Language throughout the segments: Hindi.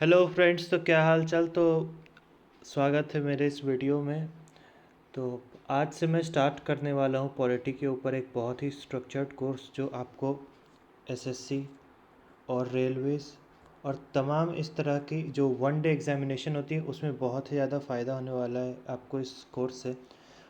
हेलो फ्रेंड्स, तो क्या हाल चाल। तो स्वागत है मेरे इस वीडियो में। तो आज से मैं स्टार्ट करने वाला हूँ पॉलिटी के ऊपर एक बहुत ही स्ट्रक्चर्ड कोर्स जो आपको एसएससी और रेलवेज़ और तमाम इस तरह की जो वन डे एग्जामिनेशन होती है उसमें बहुत ही ज़्यादा फ़ायदा होने वाला है आपको इस कोर्स से।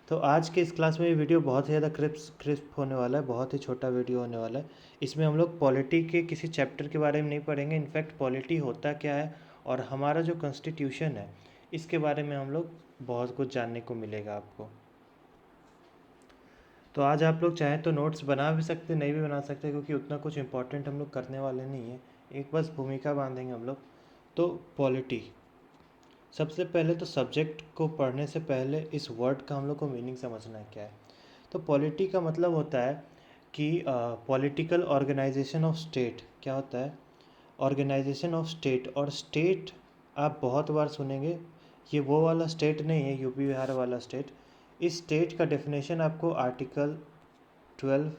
तो आज के इस क्लास में ये वीडियो बहुत ही ज़्यादा क्रिस्प होने वाला है, बहुत ही छोटा वीडियो होने वाला है। इसमें हम लोग पॉलिटी के किसी चैप्टर के बारे में नहीं पढ़ेंगे, इनफैक्ट पॉलिटी होता क्या है और हमारा जो कॉन्स्टिट्यूशन है इसके बारे में हम लोग बहुत कुछ जानने को मिलेगा आपको। तो आज आप लोग चाहें तो नोट्स बना भी सकते, नहीं भी बना सकते, क्योंकि उतना कुछ इम्पोर्टेंट हम लोग करने वाले नहीं है, एक बस भूमिका बांधेंगे हम लोग। तो पॉलिटी, सबसे पहले तो सब्जेक्ट को पढ़ने से पहले इस वर्ड का हम लोग को मीनिंग समझना है क्या है। तो पॉलिटी का मतलब होता है कि पॉलिटिकल ऑर्गेनाइजेशन ऑफ स्टेट। क्या होता है? Organisation of state. और स्टेट आप बहुत बार सुनेंगे, ये वो वाला स्टेट नहीं है यूपी बिहार वाला स्टेट। इस स्टेट का डेफिनेशन आपको आर्टिकल 12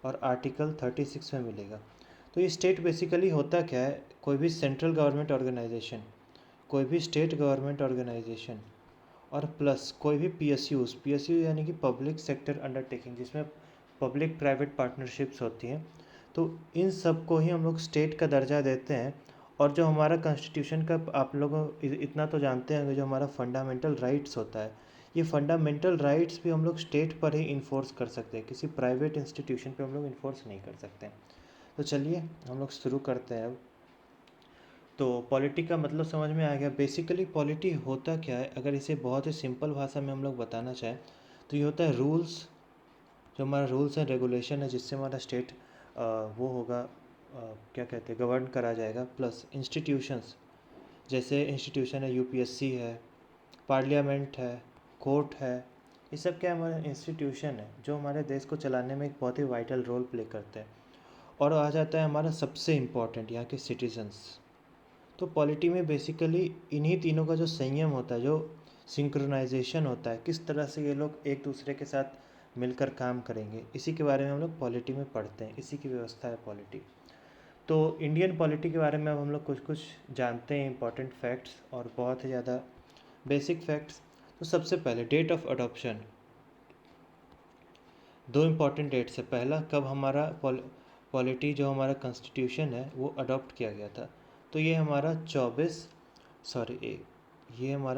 और आर्टिकल 36 में मिलेगा। तो ये स्टेट बेसिकली होता क्या है? कोई भी सेंट्रल गवर्नमेंट ऑर्गेनाइजेशन, कोई भी स्टेट गवर्नमेंट ऑर्गेनाइजेशन और प्लस कोई भी पीएसयू यानी कि पब्लिक सेक्टर अंडरटेकिंग, जिसमें पब्लिक प्राइवेट पार्टनरशिप्स होती हैं। तो इन सब को ही हम लोग स्टेट का दर्जा देते हैं। और जो हमारा कॉन्स्टिट्यूशन का, आप लोग इतना तो जानते हैं, जो हमारा फंडामेंटल राइट्स होता है, ये फंडामेंटल राइट्स भी हम लोग स्टेट पर ही इन्फोर्स कर सकते हैं, किसी प्राइवेट इंस्टीट्यूशन पे हम लोग इन्फोर्स नहीं कर सकते। तो चलिए हम लोग शुरू करते हैं अब। तो पॉलिटी का मतलब समझ में आ गया। बेसिकली पॉलिटी होता क्या है, अगर इसे बहुत ही सिंपल भाषा में हम लोग बताना चाहें तो ये होता है रूल्स, जो हमारा रूल्स एंड रेगुलेशन है जिससे हमारा स्टेट वो होगा, क्या कहते हैं, गवर्न करा जाएगा। प्लस इंस्टीट्यूशंस, जैसे इंस्टीट्यूशन है यूपीएससी है, पार्लियामेंट है, कोर्ट है, ये सब क्या हमारे इंस्टीट्यूशन है जो हमारे देश को चलाने में एक बहुत ही वाइटल रोल प्ले करते हैं। और आ जाता है हमारा सबसे इम्पॉर्टेंट, यहाँ के सिटीजन्स। तो पॉलिटी में बेसिकली इन्हीं तीनों का जो संयम होता है, जो सिंक्रोनाइजेशन होता है, किस तरह से ये लोग एक दूसरे के साथ मिलकर काम करेंगे, इसी के बारे में हम लोग पॉलिटी में पढ़ते हैं, इसी की व्यवस्था है पॉलिटी। तो इंडियन पॉलिटी के बारे में अब हम लोग कुछ कुछ जानते हैं, इंपॉर्टेंट फैक्ट्स और बहुत ही ज़्यादा बेसिक फैक्ट्स। तो सबसे पहले डेट ऑफ अडॉप्शन, दो इम्पॉर्टेंट डेट्स है। पहला, कब हमारा पॉलिटी, जो हमारा कॉन्स्टिट्यूशन है, वो अडॉप्ट किया गया था। तो ये हमारा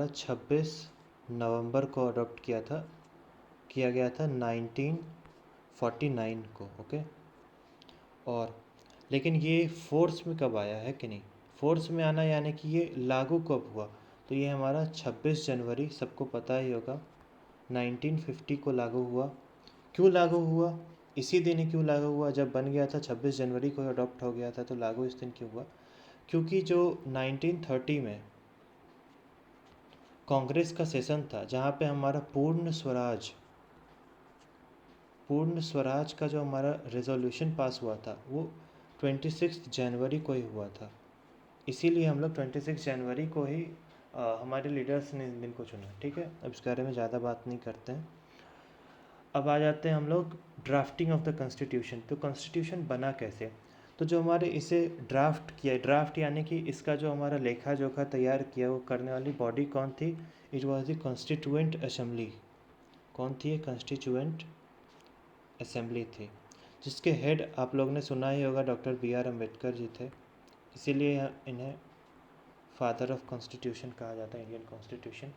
26 नवंबर को अडॉप्ट किया गया था 1949 को। ओके। और लेकिन ये फोर्स में कब आया है कि नहीं, फोर्स में आना यानी कि ये लागू कब हुआ, तो ये हमारा 26 जनवरी, सबको पता ही होगा, 1950 को लागू हुआ। क्यों लागू हुआ? इसी दिन ही क्यों लागू हुआ? जब बन गया था 26 जनवरी को अडॉप्ट हो गया था, तो लागू इस दिन क्यों हुआ? क्योंकि जो 1930 में कांग्रेस का सेशन था, जहाँ पे हमारा पूर्ण स्वराज का जो हमारा रेजोल्यूशन पास हुआ था, वो 26 जनवरी को ही हुआ था। इसीलिए हम लोग 26 जनवरी को ही हमारे लीडर्स ने इस दिन को चुना। ठीक है, अब इस बारे में ज़्यादा बात नहीं करते हैं। अब आ जाते हैं हम लोग ड्राफ्टिंग ऑफ द कॉन्स्टिट्यूशन। तो कॉन्स्टिट्यूशन बना कैसे? तो जो हमारे इसे ड्राफ्ट किया, ड्राफ्ट यानी कि इसका जो हमारा लेखा जोखा तैयार किया, वो करने वाली बॉडी कौन थी? It was the constituent assembly. कौन थी ये? कॉन्स्टिट्यूएंट असेंबली थी, जिसके हेड आप लोग ने सुना ही होगा, doctor B are Ambedkar ji थे। इसीलिए इन्हें फादर ऑफ कॉन्स्टिट्यूशन कहा जाता है, इंडियन कॉन्स्टिट्यूशन।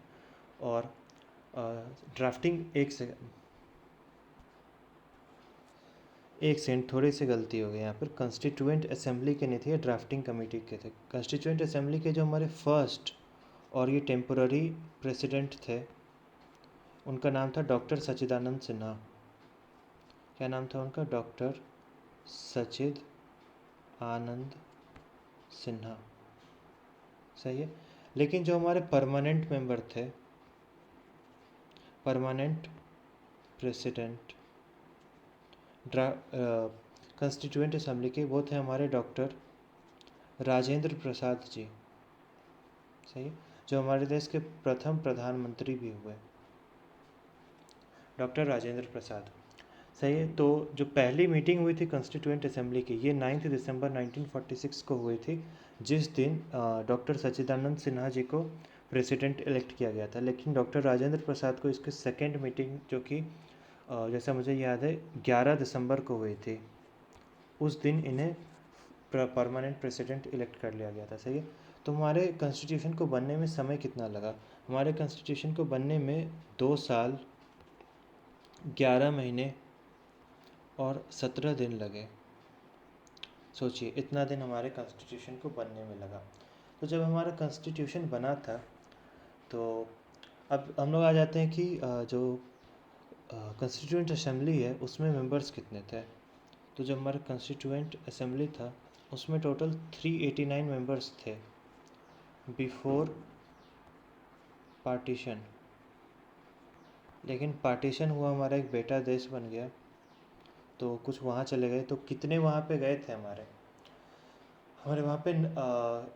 और ड्राफ्टिंग, एक सेकंड, थोड़ी सी गलती हो गई यहाँ पर। कॉन्स्टिट्यूएंट असेंबली के नहीं थे, ड्राफ्टिंग कमेटी के थे। कॉन्स्टिट्यूएंट असेंबली के जो हमारे फर्स्ट और ये टेम्पोररी प्रेसिडेंट थे, उनका नाम था डॉक्टर सच्चिदानंद सिन्हा। क्या नाम था उनका? डॉक्टर सचिद आनंद सिन्हा। सही है। लेकिन जो हमारे परमानेंट मेंबर थे, परमानेंट प्रेसिडेंट कॉन्स्टिट्यूएंट असेंबली के, वो थे हमारे डॉक्टर राजेंद्र प्रसाद जी। सही है। जो हमारे देश के प्रथम प्रधानमंत्री भी हुए, डॉक्टर राजेंद्र प्रसाद। सही है। तो जो पहली मीटिंग हुई थी कॉन्स्टिट्यूएंट असेंबली की, ये 9 दिसंबर 1946 को हुई थी, जिस दिन डॉक्टर सच्चिदानंद सिन्हा जी को प्रेसिडेंट इलेक्ट किया गया था। लेकिन डॉक्टर राजेंद्र प्रसाद को इसकी सेकेंड मीटिंग, जो कि जैसा मुझे याद है 11 दिसंबर को हुई थी, उस दिन इन्हें परमानेंट प्रेसिडेंट इलेक्ट कर लिया गया था। सही है। तो हमारे कॉन्स्टिट्यूशन को बनने में समय कितना लगा? हमारे कॉन्स्टिट्यूशन को बनने में 2 साल 11 महीने और 17 दिन लगे। सोचिए, इतना दिन हमारे कॉन्स्टिट्यूशन को बनने में लगा। तो जब हमारा कॉन्स्टिट्यूशन बना था, तो अब हम लोग आ जाते हैं कि जो कॉन्स्टिट्यूएंट असेंबली है उसमें मेंबर्स कितने थे। तो जब हमारा कॉन्स्टिट्यूएंट असेंबली था उसमें टोटल 389 मेंबर्स थे बिफोर पार्टीशन। लेकिन पार्टीशन हुआ, हमारा एक बेटा देश बन गया, तो कुछ वहाँ चले गए। तो कितने वहाँ पे गए थे हमारे वहाँ पे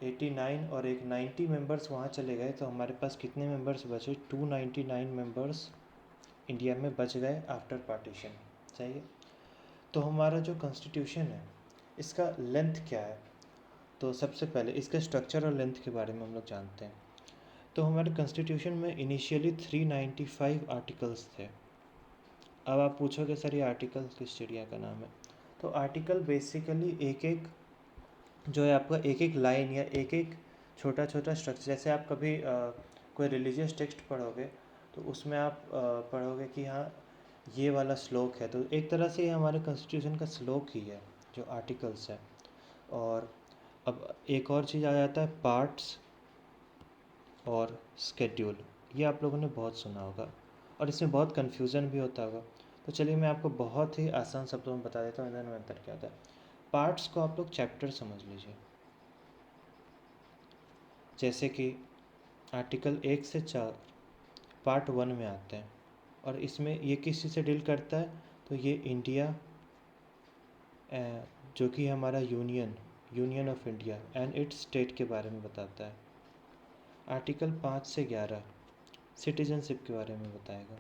89 और एक 90 मेंबर्स वहाँ चले गए। तो हमारे पास कितने मेंबर्स बचे? 299 मेंबर्स इंडिया में बच गए आफ्टर पार्टीशन। सही है। तो हमारा जो कॉन्स्टिट्यूशन है इसका लेंथ क्या है? तो सबसे पहले इसके स्ट्रक्चर और लेंथ के बारे में हम लोग जानते हैं। तो हमारे कॉन्स्टिट्यूशन में इनिशियली 395 आर्टिकल्स थे। अब आप पूछोगे सर ये आर्टिकल किस चिड़िया का नाम है? तो आर्टिकल बेसिकली एक एक जो है आपका एक एक लाइन या एक एक छोटा छोटा स्ट्रक्चर। जैसे आप कभी कोई रिलीजियस टेक्स्ट पढ़ोगे तो उसमें आप पढ़ोगे कि हाँ ये वाला श्लोक है, तो एक तरह से ये हमारे कॉन्स्टिट्यूशन का श्लोक ही है जो आर्टिकल्स है। और अब एक और चीज़ आ जाता है पार्ट्स और स्केड्यूल। ये आप लोगों ने बहुत सुना होगा और इसमें बहुत कन्फ्यूज़न भी होता होगा। तो चलिए मैं आपको बहुत ही आसान शब्दों में बता देता हूँ इधर में अंतर क्या होता है। पार्ट्स को आप लोग चैप्टर समझ लीजिए। जैसे कि आर्टिकल 1 से 4 पार्ट 1 में आते हैं और इसमें ये किस चीज़ से डील करता है? तो ये इंडिया जो कि हमारा union of India and it's state के बारे में बताता है। आर्टिकल 5 से 11 सिटीजनशिप के बारे में बताएगा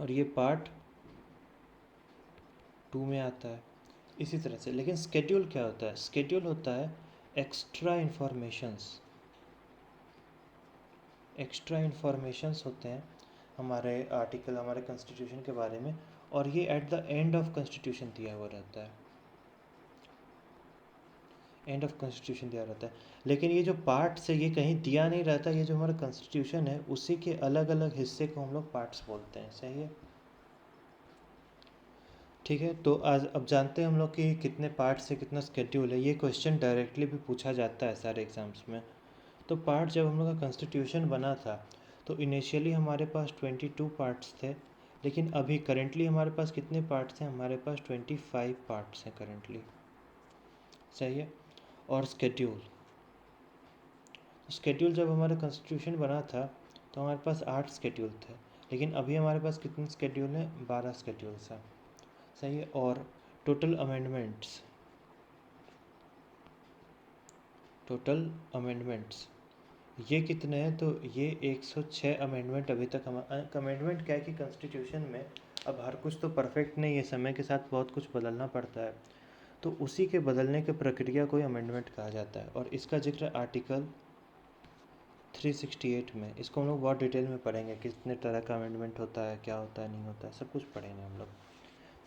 और ये पार्ट 2 में आता है इसी तरह से। लेकिन स्केड्यूल क्या होता है? स्केड्यूल होता है एक्स्ट्रा इन्फॉर्मेशंस होते हैं हमारे आर्टिकल, हमारे कॉन्स्टिट्यूशन के बारे में, और ये at the end of constitution दिया हुआ रहता है। एंड ऑफ कॉन्स्टिट्यूशन दिया रहता है। लेकिन ये जो पार्ट्स है ये कहीं दिया नहीं रहता। ये जो हमारा कॉन्स्टिट्यूशन है उसी के अलग अलग हिस्से को हम लोग पार्ट्स बोलते हैं। सही है। ठीक है। तो आज अब जानते हैं हम लोग कि कितने पार्ट्स है, कितना स्केड्यूल है। ये क्वेश्चन डायरेक्टली भी पूछा जाता है सारे एग्जाम्स में। तो पार्ट जब हम लोग का कॉन्स्टिट्यूशन बना था तो इनिशियली हमारे पास 22 पार्ट्स थे। लेकिन अभी करेंटली हमारे पास कितने पार्ट्स हैं? हमारे पास 25 पार्ट्स हैं करेंटली। सही है। और स्केड्यूल जब हमारा कॉन्स्टिट्यूशन बना था तो हमारे पास 8 स्केड्यूल थे। लेकिन अभी हमारे पास कितने स्केड्यूल हैं? 12 स्केड्यूल्स हैं। सही है। और टोटल अमेंडमेंट्स ये कितने हैं? तो ये 106 अमेंडमेंट अभी तक। हम अमेंडमेंट क्या है कि कॉन्स्टिट्यूशन में अब हर कुछ तो परफेक्ट नहीं है, समय के साथ बहुत कुछ बदलना पड़ता है। तो उसी के बदलने की प्रक्रिया को अमेंडमेंट कहा जाता है और इसका जिक्र आर्टिकल 368 में। इसको हम लोग बहुत डिटेल में पढ़ेंगे, कितने तरह का अमेंडमेंट होता है, क्या होता है, नहीं होता है, सब कुछ पढ़ेंगे हम लोग।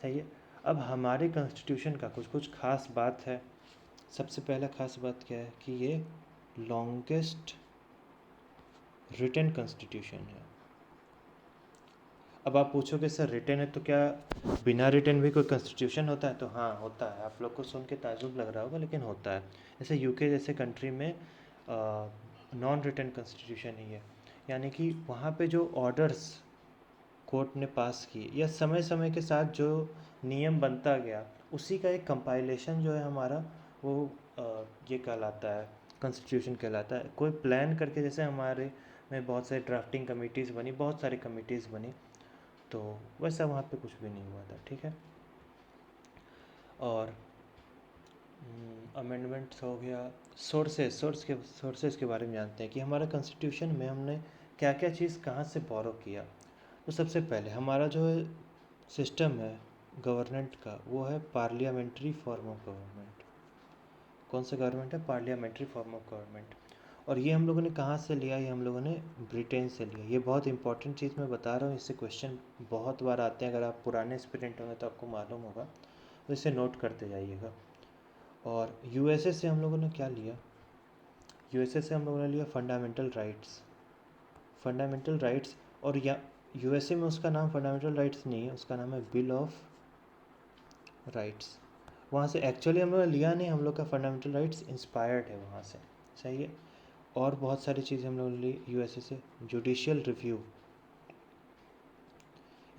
सही है। अब हमारे कॉन्स्टिट्यूशन का कुछ कुछ खास बात है। सबसे पहला खास बात क्या है कि ये लॉन्गेस्ट रिटन कॉन्स्टिट्यूशन है। अब आप पूछोगे सर रिटन है तो क्या बिना रिटन भी कोई कॉन्स्टिट्यूशन होता है? तो हाँ होता है। आप लोग को सुन के ताज्जुब लग रहा होगा लेकिन होता है। जैसे यूके जैसे कंट्री में नॉन रिटन कॉन्स्टिट्यूशन ही है, यानी कि वहाँ पे जो ऑर्डर्स कोर्ट ने पास किए या समय समय के साथ जो नियम बनता गया उसी का एक कंपाइलेशन जो है हमारा वो ये कहलाता है कॉन्स्टिट्यूशन कहलाता है। कोई प्लान करके, जैसे हमारे में बहुत सारी ड्राफ्टिंग कमिटीज़ बनी, बहुत सारी कमिटीज़ बनी, तो वैसा वहाँ पे कुछ भी नहीं हुआ था। ठीक है। और अमेंडमेंट्स हो गया। सोर्सेस के बारे में जानते हैं कि हमारा कॉन्स्टिट्यूशन में हमने क्या क्या चीज़ कहाँ से बोरो किया। तो सबसे पहले हमारा जो है सिस्टम है गवर्नमेंट का, वो है पार्लियामेंट्री फॉर्म ऑफ गवर्नमेंट। कौन सा गवर्नमेंट है? Parliamentary form of government. और ये हम लोगों ने कहाँ से लिया? ये हम लोगों ने ब्रिटेन से लिया। ये बहुत इंपॉर्टेंट चीज़ मैं बता रहा हूँ, इससे क्वेश्चन बहुत बार आते हैं। अगर आप पुराने एस्पिरेंट होंगे तो आपको मालूम होगा, तो इसे नोट करते जाइएगा। और यूएसए से हम लोगों ने क्या लिया? यूएसए से हम लोगों ने लिया फंडामेंटल राइट्स। फंडामेंटल राइट्स, और या यूएसए में उसका नाम फंडामेंटल राइट्स नहीं है, उसका नाम है बिल ऑफ राइट्स। वहाँ से एक्चुअली हम लोग ने लिया नहीं, हम लोग का फंडामेंटल राइट्स इंस्पायर्ड है वहाँ से, सही है। और बहुत सारी चीज़ें हम लोग ने ली यूएसए से। जुडिशियल रिव्यू,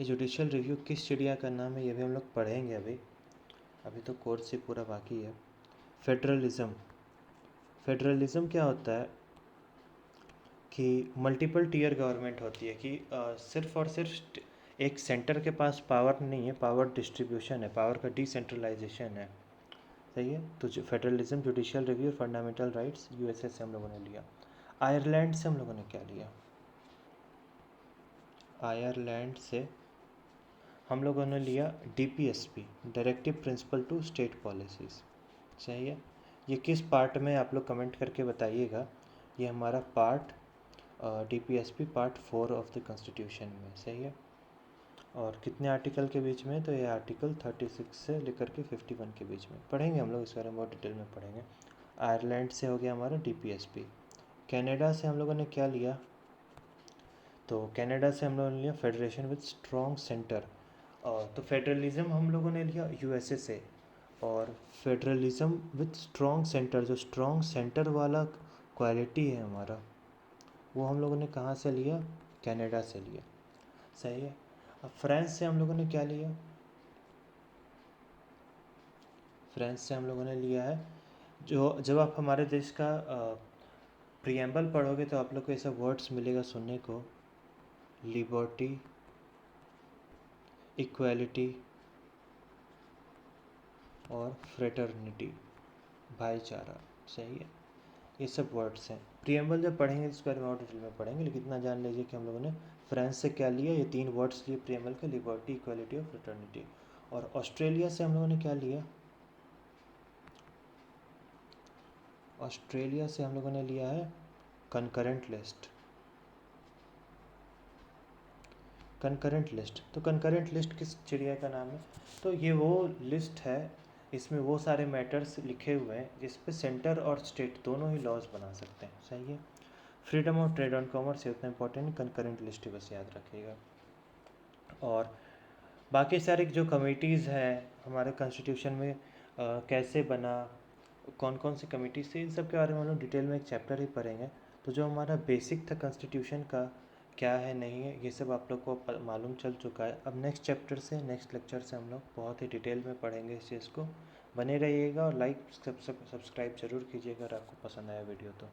ये जुडिशियल रिव्यू किस चिड़िया का नाम है ये भी हम लोग पढ़ेंगे अभी तो कोर्स से पूरा बाकी है। फेडरलिज़म, फेडरलिज़म क्या होता है कि मल्टीपल टीयर गवर्नमेंट होती है, कि सिर्फ और सिर्फ एक सेंटर के पास पावर नहीं है, पावर डिस्ट्रीब्यूशन है, पावर का डिसेंट्रलाइजेशन है, सही है। तो federalism, judicial review, fundamental rights USA से हम लोगों ने लिया। आयरलैंड से हम लोगों ने क्या लिया? आयरलैंड से हम लोगों ने लिया DPSP, directive principle to state policies, सही है। ये किस पार्ट में आप लोग कमेंट करके बताइएगा। ये हमारा part DPSP part 4 of the constitution में, सही है। और कितने आर्टिकल के बीच में? तो ये आर्टिकल 36 से लेकर के 51 के बीच में पढ़ेंगे हम लोग, इस बारे में बहुत डिटेल में पढ़ेंगे। आयरलैंड से हो गया हमारा डीपीएसपी। कनाडा से हम लोगों ने क्या लिया? तो कनाडा से हम लोगों ने लिया फेडरेशन विद स्ट्रॉन्ग सेंटर। तो फेडरलिज्म हम लोगों ने लिया यूएसए से, और फेडरलिज्म विद स्ट्रॉन्ग सेंटर, जो स्ट्रॉन्ग सेंटर वाला क्वालिटी है हमारा, वो हम लोगों ने कहाँ से लिया? कनाडा से लिया, सही है। अब फ्रांस से हम लोगों ने क्या लिया? फ्रांस से हम लोगों ने लिया है, जो जब आप हमारे देश का प्रियम्बल पढ़ोगे तो आप लोग को ऐसा वर्ड्स मिलेगा सुनने को, लिबर्टी, इक्वालिटी और फ्रेटर्निटी, भाईचारा, सही है। ये सब वर्ड्स हैं। प्रियम्बल जब पढ़ेंगे इस बारे में और डिटेल में पढ़ेंगे, लेकिन इतना जान लीजिए कि हम लोगों ने फ्रांस से क्या लिया? ये 3 वर्ड्स लिए प्रियम्बल के, लिबर्टी, इक्वालिटी और फ्रेटर्निटी। और ऑस्ट्रेलिया से हम लोगों ने क्या लिया? ऑस्ट्रेलिया से हम लोगों ने लिया है कंकरेंट लिस्ट। कंकरेंट लिस्ट, तो कंकरेंट लिस्ट किस चिड़िया का नाम है? तो ये वो लिस्ट है, इसमें वो सारे मैटर्स लिखे हुए हैं जिस पे सेंटर और स्टेट दोनों ही लॉज बना सकते हैं, सही है। Freedom of trade on commerce ये उतना इंपॉर्टेंट है, कंकरेंट लिस्ट बस याद रखिएगा। और बाकी सारी जो कमिटीज़ हैं हमारे कॉन्स्टिट्यूशन में कैसे बना, कौन कौन सी कमिटीज थी, इन सब के बारे में हम लोग डिटेल में एक चैप्टर ही पढ़ेंगे। तो जो हमारा बेसिक था कॉन्स्टिट्यूशन का, क्या है नहीं है, ये सब आप लोग को मालूम चल चुका है। अब नेक्स्ट चैप्टर से, नेक्स्ट लेक्चर से हम लोग बहुत ही डिटेल में पढ़ेंगे इस चीज़ को। बने रहिएगा और लाइक सब्सक्राइब जरूर कीजिएगा अगर आपको पसंद आया वीडियो तो।